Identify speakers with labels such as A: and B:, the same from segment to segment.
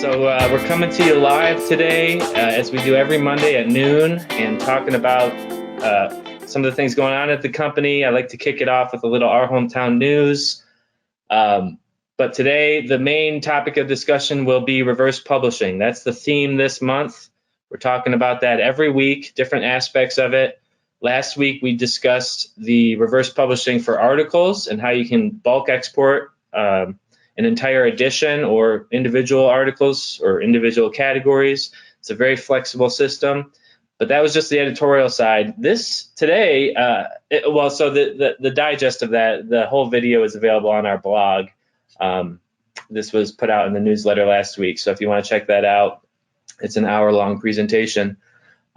A: So we're coming to you live today, as we do every Monday at noon, and talking about some of the things going on at the company. I like to kick it off with a little Our Hometown news. But today, the main topic of discussion will be reverse publishing. That's the theme this month. We're talking about that every week, different aspects of it. Last week, we discussed the reverse publishing for articles and how you can bulk export an entire edition or individual articles or individual categories. It's a very flexible system, but that was just the editorial side. This today, so the digest of that, the whole video is available on our blog. This was put out in the newsletter last week, so if you want to check that out, it's an hour-long presentation.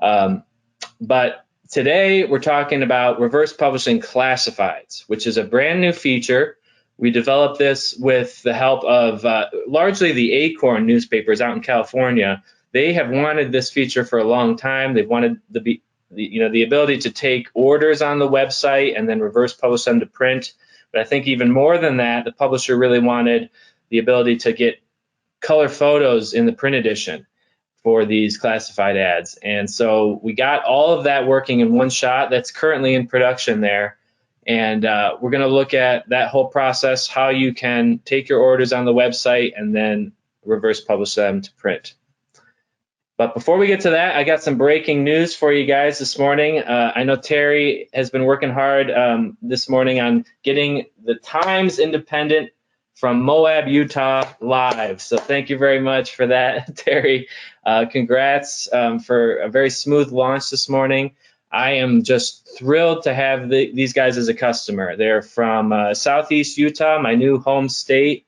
A: But today we're talking about reverse publishing classifieds, which is a brand new feature. We developed this with the help of largely the Acorn newspapers out in California. They have wanted this feature for a long time. They've wanted the ability to take orders on the website and then reverse publish them to print. But I think even more than that, the publisher really wanted the ability to get color photos in the print edition for these classified ads. And so we got all of that working in one shot. That's currently in production there. And we're going to look at that whole process, how you can take your orders on the website and then reverse publish them to print. But before we get to that, I got some breaking news for you guys this morning. I know Terry has been working hard this morning on getting the Times Independent from Moab, Utah live. So thank you very much for that, Terry. Congrats for a very smooth launch this morning. I am just thrilled to have these guys as a customer. They're from Southeast Utah, my new home state,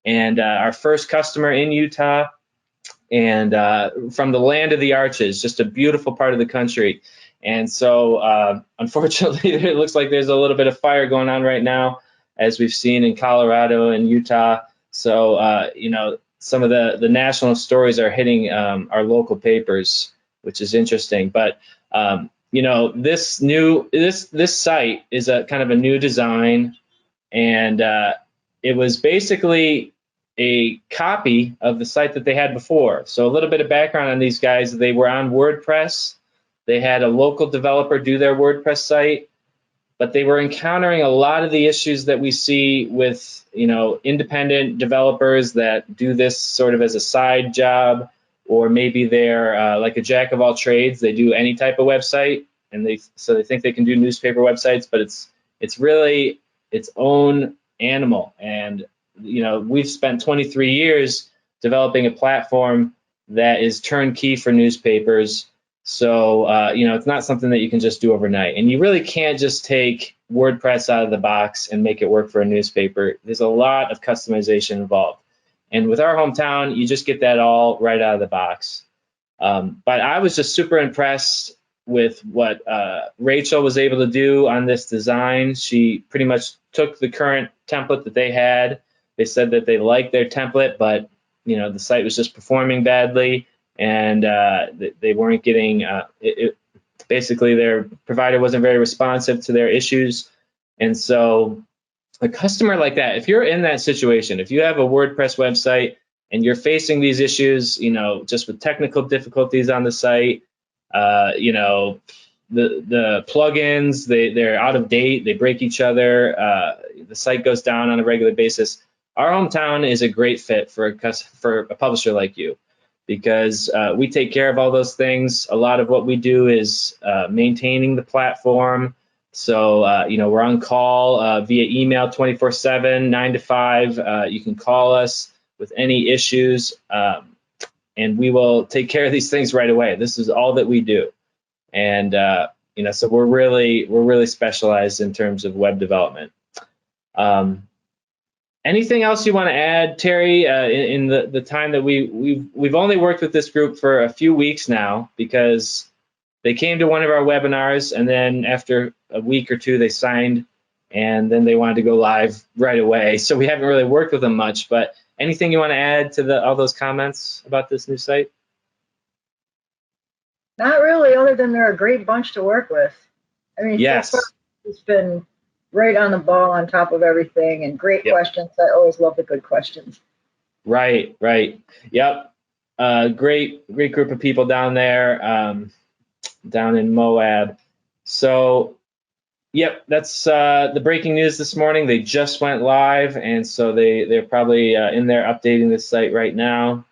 A: and our first customer in Utah, and from the land of the arches, just a beautiful part of the country. And so unfortunately, it looks like there's a little bit of fire going on right now, as we've seen in Colorado and Utah. So, some of the national stories are hitting our local papers, which is interesting. But this site is a kind of a new design, and it was basically a copy of the site that they had before. So a little bit of background on these guys: they were on WordPress. They had a local developer do their WordPress site, but they were encountering a lot of the issues that we see with independent developers that do this sort of as a side job. Or maybe they're like a jack of all trades. They do any type of website, and they think they can do newspaper websites, but it's really its own animal. And we've spent 23 years developing a platform that is turnkey for newspapers. So it's not something that you can just do overnight, and you really can't just take WordPress out of the box and make it work for a newspaper. There's a lot of customization involved. And with Our Hometown, you just get that all right out of the box. But I was just super impressed with what Rachel was able to do on this design. She pretty much took the current template that they had. They said that they liked their template, but the site was just performing badly, and they weren't getting basically their provider wasn't very responsive to their issues. And so a customer like that, if you're in that situation, if you have a WordPress website and you're facing these issues, just with technical difficulties on the site, the plugins, they're out of date, they break each other, the site goes down on a regular basis, Our Hometown is a great fit for a publisher like you, because we take care of all those things. A lot of what we do is maintaining the platform. So, we're on call via email 24/7, 9 to 5. You can call us with any issues, and we will take care of these things right away. This is all that we do. And, so we're really specialized in terms of web development. Anything else you want to add, Terry, in the time that we've only worked with this group for a few weeks now, because they came to one of our webinars, and then after a week or two, they signed, and then they wanted to go live right away. So we haven't really worked with them much, but anything you want to add to all those comments about this new site?
B: Not really, other than they're a great bunch to work with. I mean,
A: yes,
B: so far, it's been right on the ball, on top of everything, and great questions. I always love the good questions.
A: Right. Yep. Great group of people down there, down in Moab. So, yep, that's the breaking news this morning. They just went live, and so they're probably in there updating the site right now.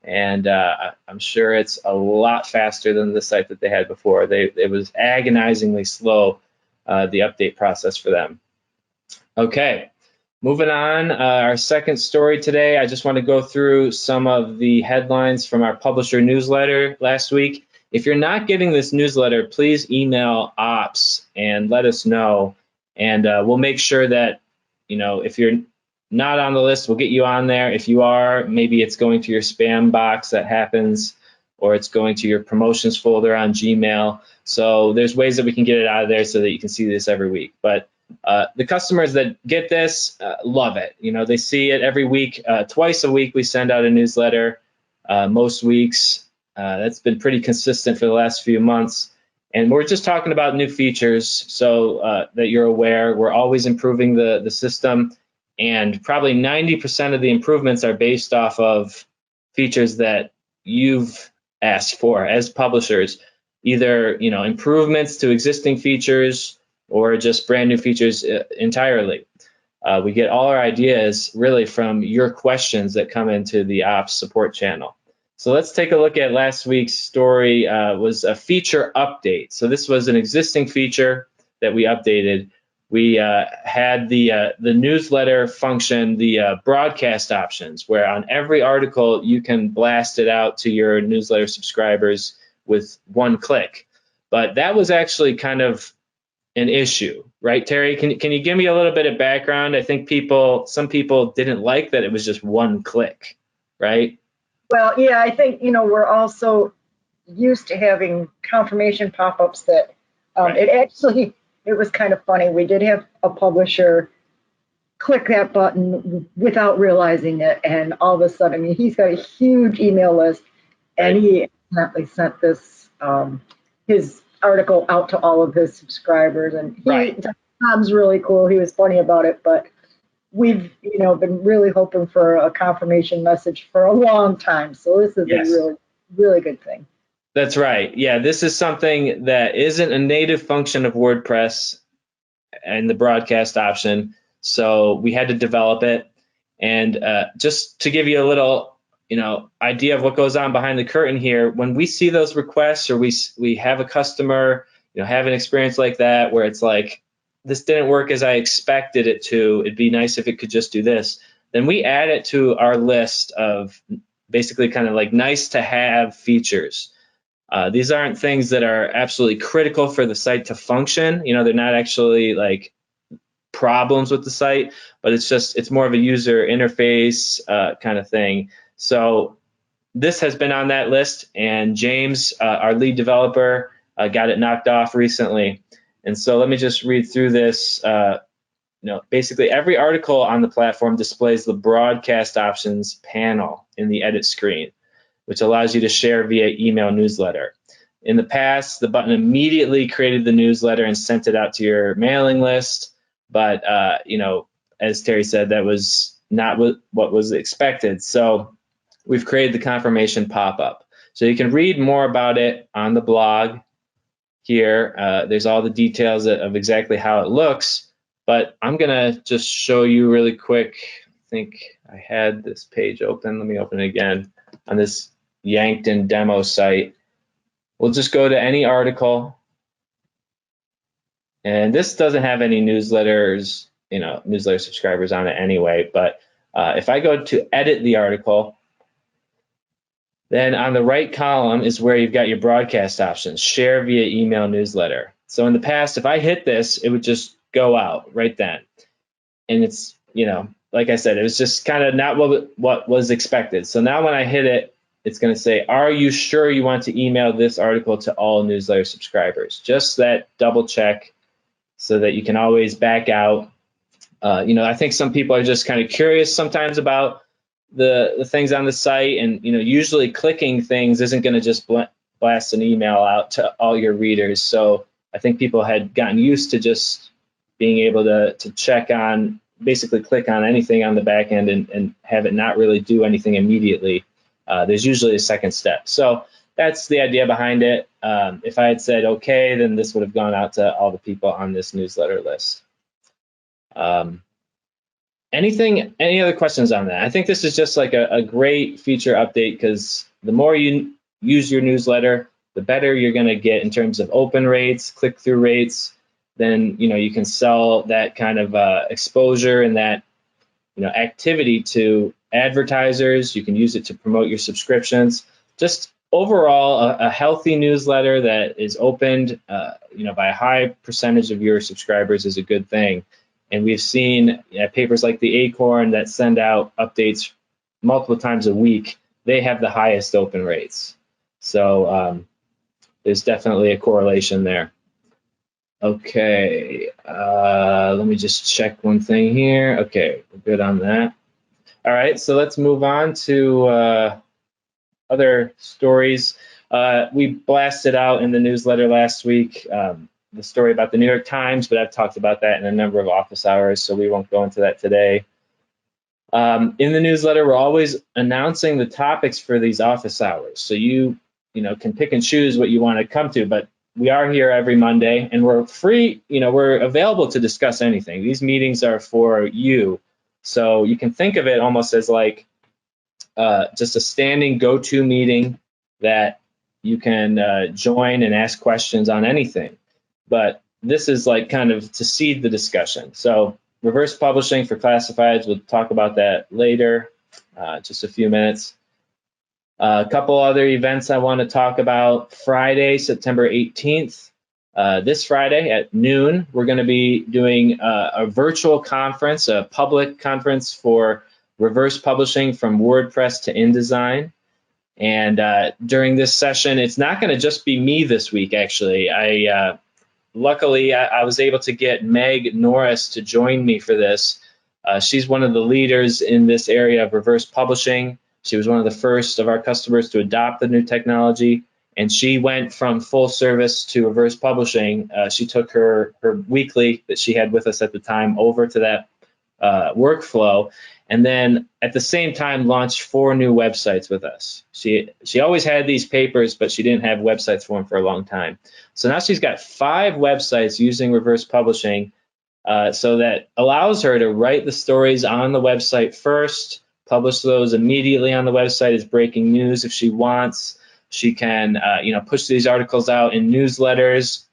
A: And I'm sure it's a lot faster than the site that they had before. It was agonizingly slow, the update process for them. Okay, moving on. Our second story today, I just want to go through some of the headlines from our publisher newsletter last week. If you're not getting this newsletter, please email ops and let us know, and we'll make sure that, if you're not on the list, we'll get you on there. If you are, maybe it's going to your spam box, that happens, or it's going to your promotions folder on Gmail. So there's ways that we can get it out of there so that you can see this every week. But the customers that get this love it. They see it every week. Twice a week we send out a newsletter, most weeks. That's been pretty consistent for the last few months. And we're just talking about new features so that you're aware. We're always improving the system. And probably 90% of the improvements are based off of features that you've asked for as publishers, either improvements to existing features or just brand new features entirely. We get all our ideas really from your questions that come into the ops support channel. So let's take a look at last week's story. Was a feature update. So this was an existing feature that we updated. We had the newsletter function, the broadcast options, where on every article you can blast it out to your newsletter subscribers with one click. But that was actually kind of an issue, right, Terry? Can you give me a little bit of background? I think some people didn't like that it was just one click, right?
B: Well, yeah, I think, we're also used to having confirmation pop-ups that right. It was kind of funny. We did have a publisher click that button without realizing it, and all of a sudden, he's got a huge email list, and right. He accidentally sent this his article out to all of his subscribers, and
A: right.
B: Tom's really cool. He was funny about it, but we've been really hoping for a confirmation message for a long time. So this is yes. A really, really good thing.
A: That's right. Yeah, this is something that isn't a native function of WordPress and the broadcast option. So we had to develop it. And just to give you a little, idea of what goes on behind the curtain here, when we see those requests or we have a customer, have an experience like that where it's like, this didn't work as I expected it to, it'd be nice if it could just do this, then we add it to our list of basically kind of like nice to have features. These aren't things that are absolutely critical for the site to function. They're not actually like problems with the site, but it's more of a user interface kind of thing. So this has been on that list, and James, our lead developer, got it knocked off recently. And so let me just read through this. Basically every article on the platform displays the broadcast options panel in the edit screen, which allows you to share via email newsletter. In the past, the button immediately created the newsletter and sent it out to your mailing list. But, as Terry said, that was not what was expected. So we've created the confirmation pop-up. So you can read more about it on the blog here. There's all the details of exactly how it looks. But I'm going to just show you really quick. I think I had this page open. Let me open it again on this Yankton demo site. We'll just go to any article. And this doesn't have any newsletters, newsletter subscribers on it anyway. But if I go to edit the article, then on the right column is where you've got your broadcast options, share via email newsletter. So in the past, if I hit this, it would just go out right then. And it's, like I said, it was just kind of not what was expected. So now when I hit it, it's going to say, are you sure you want to email this article to all newsletter subscribers? Just that double check so that you can always back out. I think some people are just kind of curious sometimes about the things on the site, and usually clicking things isn't going to just blast an email out to all your readers. So I think people had gotten used to just being able to check on, basically click on anything on the back end and have it not really do anything immediately. there's usually a second step. So that's the idea behind it. If I had said okay, then this would have gone out to all the people on this newsletter list. Any other questions on that? I think this is just like a great feature update, because the more you use your newsletter, the better you're going to get in terms of open rates, click-through rates. Then you can sell that kind of exposure and that activity to advertisers. You can use it to promote your subscriptions. Just overall, a healthy newsletter that is opened by a high percentage of your subscribers is a good thing. And we've seen papers like the Acorn that send out updates multiple times a week. They have the highest open rates. So there's definitely a correlation there. Okay, let me just check one thing here. Okay, we're good on that. All right, so let's move on to other stories. We blasted out in the newsletter last week the story about the New York Times, but I've talked about that in a number of office hours, so we won't go into that today. In the newsletter, we're always announcing the topics for these office hours, so you can pick and choose what you want to come to, but we are here every Monday, and we're free, we're available to discuss anything. These meetings are for you, so you can think of it almost as like just a standing go-to meeting that you can join and ask questions on anything. But this is like kind of to seed the discussion. So reverse publishing for classifieds, we'll talk about that later, just a few minutes. A couple other events I want to talk about. Friday, September 18th, this Friday at noon, we're going to be doing a virtual conference, a public conference for reverse publishing from WordPress to InDesign. And during this session, it's not going to just be me this week, actually. Luckily, I was able to get Meg Norris to join me for this. She's one of the leaders in this area of reverse publishing. She was one of the first of our customers to adopt the new technology, and she went from full service to reverse publishing. She took her weekly that she had with us at the time over to that workflow, and then at the same time launched 4 new websites with us. She always had these papers, but she didn't have websites for them for a long time. So now she's got 5 websites using reverse publishing, so that allows her to write the stories on the website first, publish those immediately on the website as breaking news if she wants. She can push these articles out in newsletters,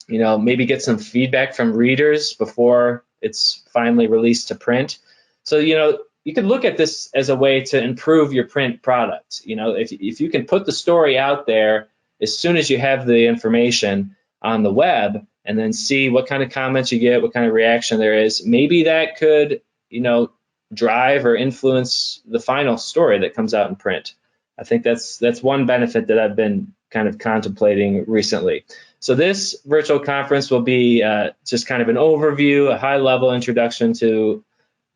A: maybe get some feedback from readers before it's finally released to print. So, you could look at this as a way to improve your print product. If you can put the story out there as soon as you have the information on the web, and then see what kind of comments you get, what kind of reaction there is, maybe that could, drive or influence the final story that comes out in print. I think that's one benefit that I've been kind of contemplating recently. So this virtual conference will be just kind of an overview, a high-level introduction to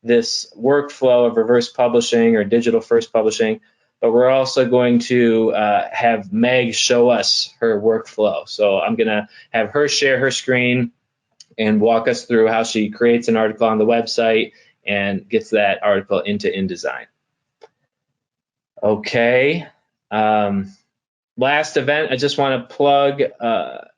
A: this workflow of reverse publishing or digital first publishing, but we're also going to have Meg show us her workflow. So I'm going to have her share her screen and walk us through how she creates an article on the website and gets that article into InDesign. Okay. Last event I just want to plug,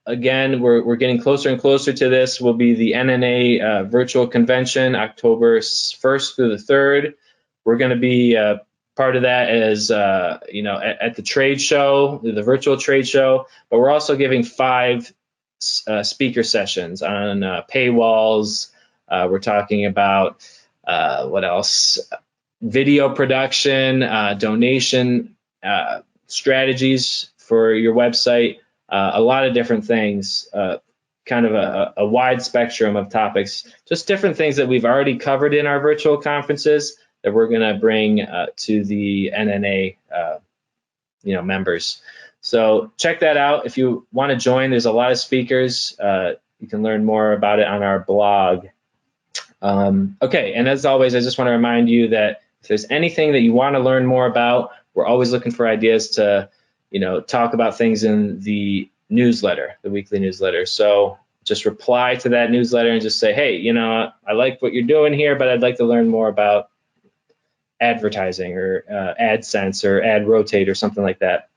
A: again, we're getting closer and closer to this, will be the Nna Virtual Convention, October 1st through the 3rd. We're going to be part of that as, at the trade show, the virtual trade show, but we're also giving 5 speaker sessions on paywalls. We're talking about, what else? Video production, donation, strategies for your website, a lot of different things, kind of a wide spectrum of topics, just different things that we've already covered in our virtual conferences that we're going to bring to the NNA members. So check that out. If you want to join, there's a lot of speakers. You can learn more about it on our blog. Okay, and as always, I just want to remind you that if there's anything that you want to learn more about, we're always looking for ideas to, talk about things in the newsletter, the weekly newsletter. So just reply to that newsletter and just say, hey, I like what you're doing here, but I'd like to learn more about advertising or AdSense or AdRotate or something like that.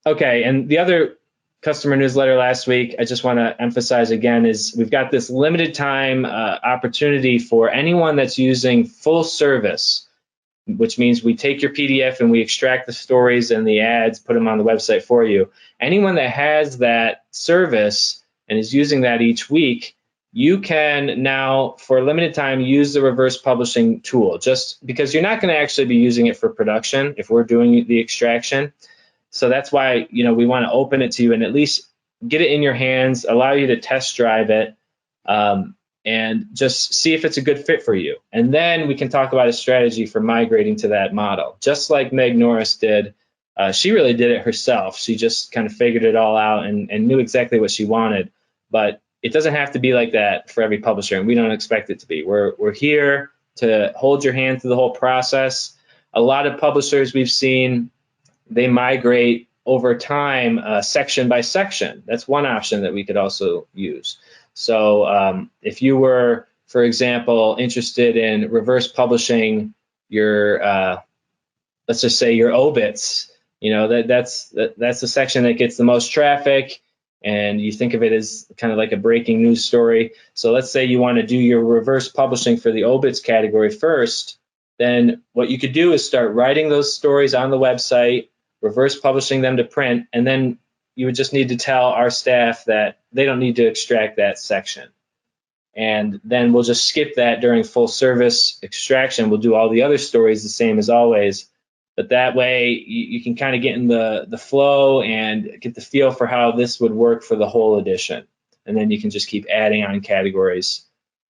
A: Okay, and the other customer newsletter last week, I just want to emphasize again, is we've got this limited time opportunity for anyone that's using full service, which means we take your PDF and we extract the stories and the ads, put them on the website for you. Anyone that has that service and is using that each week, you can now, for a limited time, use the reverse publishing tool, just because you're not going to actually be using it for production if we're doing the extraction. So that's why, we want to open it to you and at least get it in your hands, allow you to test drive it, and just see if it's a good fit for you. And then we can talk about a strategy for migrating to that model. Just like Meg Norris did, she really did it herself. She just kind of figured it all out and knew exactly what she wanted. But it doesn't have to be like that for every publisher, and we don't expect it to be. We're here to hold your hand through the whole process. A lot of publishers we've seen, they migrate over time, section by section. That's one option that we could also use. So if you were, for example, interested in reverse publishing your, let's just say your obits, that's the section that gets the most traffic, and you think of it as kind of like a breaking news story. So let's say you want to do your reverse publishing for the obits category first. Then what you could do is start writing those stories on the website, reverse publishing them to print, and then you would just need to tell our staff that they don't need to extract that section. And then we'll just skip that during full service extraction. We'll do all the other stories the same as always. But that way you can kind of get in the flow and get the feel for how this would work for the whole edition. And then you can just keep adding on categories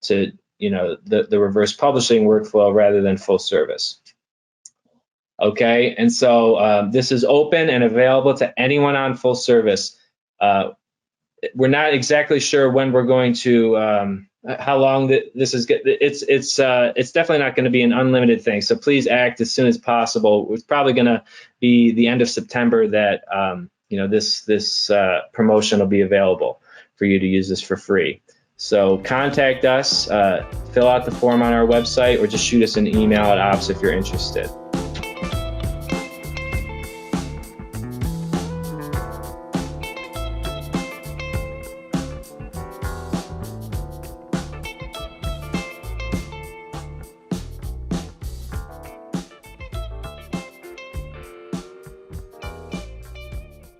A: to the reverse publishing workflow rather than full service. Okay, and so this is open and available to anyone on full service. We're not exactly sure when we're going to, how long this is. It's definitely not going to be an unlimited thing. So please act as soon as possible. It's probably going to be the end of September that this promotion will be available for you to use this for free. So contact us, fill out the form on our website, or just shoot us an email at ops if you're interested.